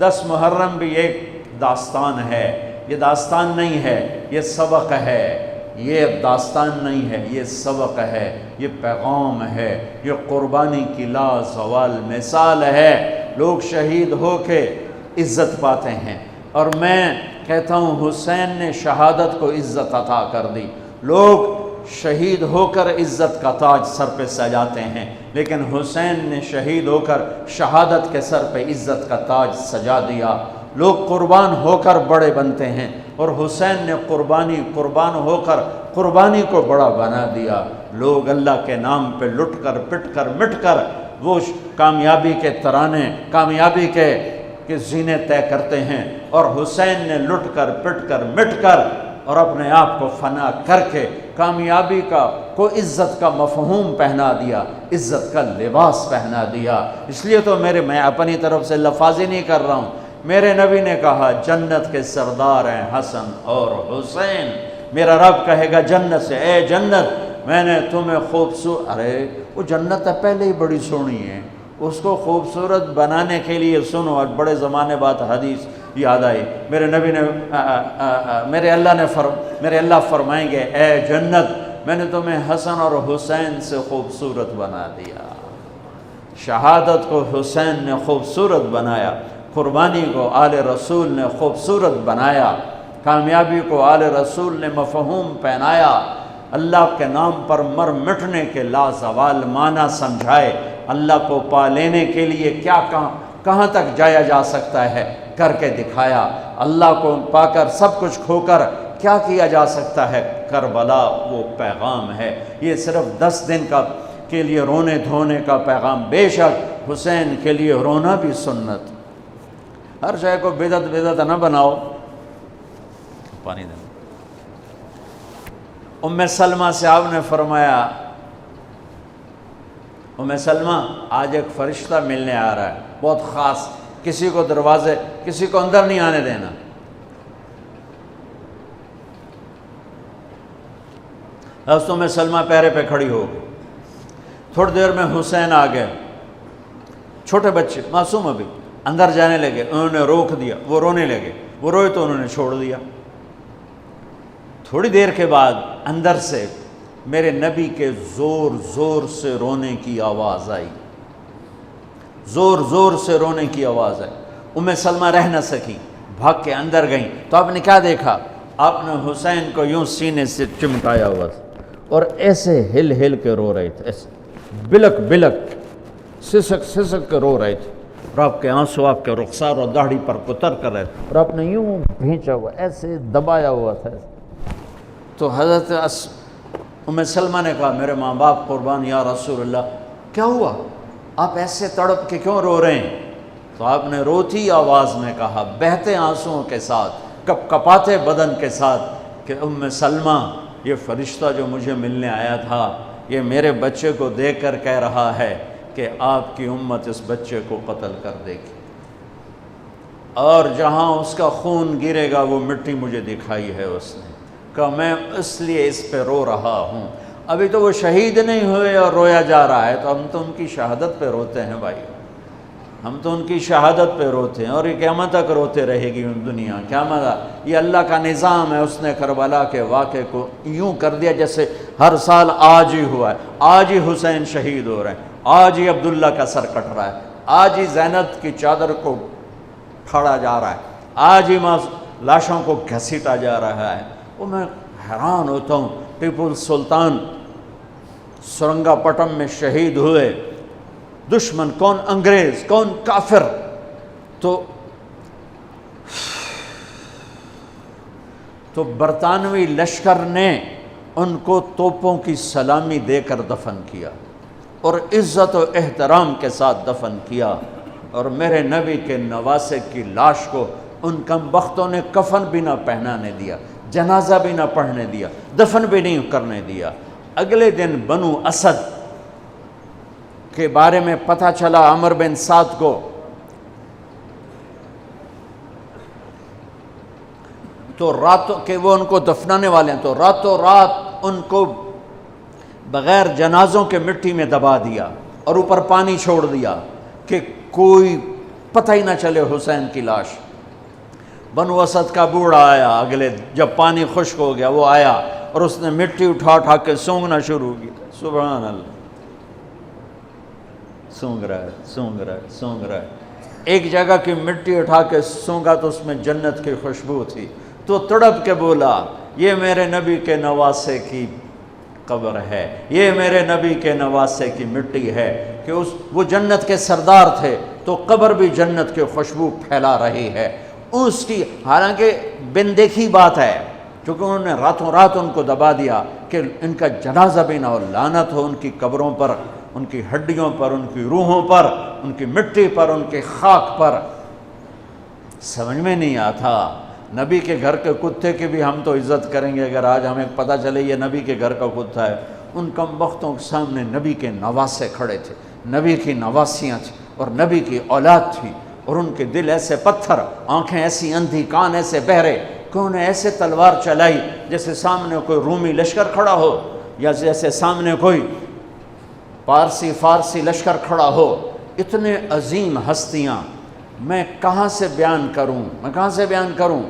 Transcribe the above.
10 محرم بھی ایک داستان ہے، یہ داستان نہیں ہے، یہ سبق ہے، یہ داستان نہیں ہے، یہ سبق ہے، یہ پیغام ہے، یہ قربانی کی لازوال مثال ہے۔ لوگ شہید ہو کے عزت پاتے ہیں، اور میں کہتا ہوں حسین نے شہادت کو عزت عطا کر دی۔ لوگ شہید ہو کر عزت کا تاج سر پہ سجاتے ہیں، لیکن حسین نے شہید ہو کر شہادت کے سر پہ عزت کا تاج سجا دیا۔ لوگ قربان ہو کر بڑے بنتے ہیں، اور حسین نے قربان ہو کر قربانی کو بڑا بنا دیا۔ لوگ اللہ کے نام پہ لٹ کر پٹ کر مٹ کر وہ کامیابی کے ترانے، کامیابی کے زینے طے کرتے ہیں، اور حسین نے لٹ کر پٹ کر مٹ کر اور اپنے آپ کو فنا کر کے کامیابی کو عزت کا مفہوم پہنا دیا، عزت کا لباس پہنا دیا۔ اس لیے تو میں اپنی طرف سے لفاظی نہیں کر رہا ہوں، میرے نبی نے کہا جنت کے سردار ہیں حسن اور حسین۔ میرا رب کہے گا جنت سے، اے جنت میں نے تمہیں خوبصورت، ارے وہ جنت پہلے ہی بڑی سونی ہے، اس کو خوبصورت بنانے کے لیے سنو، اور بڑے زمانے بعد حدیث یاد آئی، میرے نبی نے میرے اللہ فرمائیں گے اے جنت میں نے تمہیں حسن اور حسین سے خوبصورت بنا دیا۔ شہادت کو حسین نے خوبصورت بنایا، قربانی کو آل رسول نے خوبصورت بنایا، کامیابی کو آل رسول نے مفہوم پہنایا، اللہ کے نام پر مر مٹنے کے لازوال معنی سمجھائے، اللہ کو پا لینے کے لیے کیا کہاں تک جایا جا سکتا ہے کر کے دکھایا، اللہ کو پا کر سب کچھ کھو کر کیا کیا جا سکتا ہے، کربلا وہ پیغام ہے۔ یہ صرف 10 دن کے لیے رونے دھونے کا پیغام، بے شک حسین کے لیے رونا بھی سنت۔ ہر شے کو بدعت نہ بناؤ۔ پانی دینا۔ ام سلمہ سے آپ نے فرمایا ام سلمہ آج ایک فرشتہ ملنے آ رہا ہے، بہت خاص، کسی کو اندر نہیں آنے دینا۔ حضرت ام سلمہ پیرے پہ کھڑی ہو گئی، تھوڑی دیر میں حسین آ گئے، چھوٹے بچے معصوم ابھی، اندر جانے لگے، انہوں نے روک دیا، وہ رونے لگے، وہ روئے تو انہوں نے چھوڑ دیا۔ تھوڑی دیر کے بعد اندر سے میرے نبی کے زور زور سے رونے کی آواز آئی، زور زور سے رونے کی آواز آئی۔ ام سلمہ رہ نہ سکی، بھاگ کے اندر گئیں، تو آپ نے کیا دیکھا؟ آپ نے حسین کو یوں سینے سے چمٹایا ہوا تھا اور ایسے ہل ہل کے رو رہے تھے، ایسے بلک بلک سسک سسک کے رو رہے تھے، اور آپ کے آنسو آپ کے رخسار اور داڑھی پر اتر کر رہے تھے، اور آپ نے یوں بھینچا ہوا، ایسے دبایا ہوا تھا۔ تو حضرت ام سلمہ نے کہا میرے ماں باپ قربان یا رسول اللہ، کیا ہوا؟ آپ ایسے تڑپ کے کیوں رو رہے ہیں؟ تو آپ نے روتی آواز میں کہا، بہتے آنسوؤں کے ساتھ، کپ کپاتے بدن کے ساتھ، کہ ام سلمہ یہ فرشتہ جو مجھے ملنے آیا تھا یہ میرے بچے کو دیکھ کر کہہ رہا ہے کہ آپ کی امت اس بچے کو قتل کر دے گی، اور جہاں اس کا خون گرے گا وہ مٹی مجھے دکھائی ہے اس نے، کہ میں اس لیے اس پہ رو رہا ہوں۔ ابھی تو وہ شہید نہیں ہوئے اور رویا جا رہا ہے، تو ہم تو ان کی شہادت پہ روتے ہیں بھائی، ہم تو ان کی شہادت پہ روتے ہیں، اور یہ قیامت تک روتے رہے گی دنیا، قیامت۔ یہ اللہ کا نظام ہے، اس نے کربلا کے واقعے کو یوں کر دیا جیسے ہر سال آج ہی ہوا ہے، آج ہی حسین شہید ہو رہے ہیں، آج ہی عبداللہ کا سر کٹ رہا ہے، آج ہی زینب کی چادر کو پھاڑا جا رہا ہے، آج ہی لاشوں کو گھسیٹا جا رہا ہے۔ وہ میں حیران ہوتا ہوں، ٹیپو سلطان سرنگا پٹم میں شہید ہوئے، دشمن کون انگریز کون کافر، تو برطانوی لشکر نے ان کو توپوں کی سلامی دے کر دفن کیا، اور عزت و احترام کے ساتھ دفن کیا، اور میرے نبی کے نواسے کی لاش کو ان کم بختوں نے کفن بھی نہ پہنانے دیا، جنازہ بھی نہ پڑھنے دیا، دفن بھی نہیں کرنے دیا۔ اگلے دن بنو اسد کے بارے میں پتہ چلا عمر بن سعد کو، تو راتوں کہ وہ ان کو دفنانے والے ہیں، تو راتوں رات ان کو بغیر جنازوں کے مٹی میں دبا دیا اور اوپر پانی چھوڑ دیا کہ کوئی پتہ ہی نہ چلے حسین کی لاش۔ بنو اسد کا بوڑھا آیا، اگلے جب پانی خشک ہو گیا وہ آیا اور اس نے مٹی اٹھا اٹھا کے سونگنا شروع کی۔ سبحان اللہ، سونگ رہا ہے، سونگ رہا ہے، سونگ رہا ہے۔ ایک جگہ کی مٹی اٹھا کے سونگا تو اس میں جنت کی خوشبو تھی، تو تڑپ کے بولا یہ میرے نبی کے نواسے کی قبر ہے، یہ میرے نبی کے نواسے کی مٹی ہے، کہ وہ جنت کے سردار تھے تو قبر بھی جنت کی خوشبو پھیلا رہی ہے اس کی۔ حالانکہ بن دیکھی بات ہے، کیونکہ انہوں نے راتوں رات ان کو دبا دیا کہ ان کا جنازہ بھی نہ ہو، لعنت ہو ان کی قبروں پر، ان کی ہڈیوں پر، ان کی روحوں پر، ان کی مٹی پر، ان کی خاک پر۔ سمجھ میں نہیں آتا۔ نبی کے گھر کے کتے کی بھی ہم تو عزت کریں گے اگر آج ہمیں پتہ چلے یہ نبی کے گھر کا کتا ہے۔ ان کم بختوں کے سامنے نبی کے نواسے کھڑے تھے، نبی کی نواسیاں تھیں اور نبی کی اولاد تھی، اور ان کے دل ایسے پتھر، آنکھیں ایسی اندھی، کان ایسے بہرے کہ انہیں ایسے تلوار چلائی جیسے سامنے کوئی رومی لشکر کھڑا ہو، یا جیسے سامنے کوئی فارسی لشکر کھڑا ہو۔ اتنے عظیم ہستیاں، میں کہاں سے بیان کروں،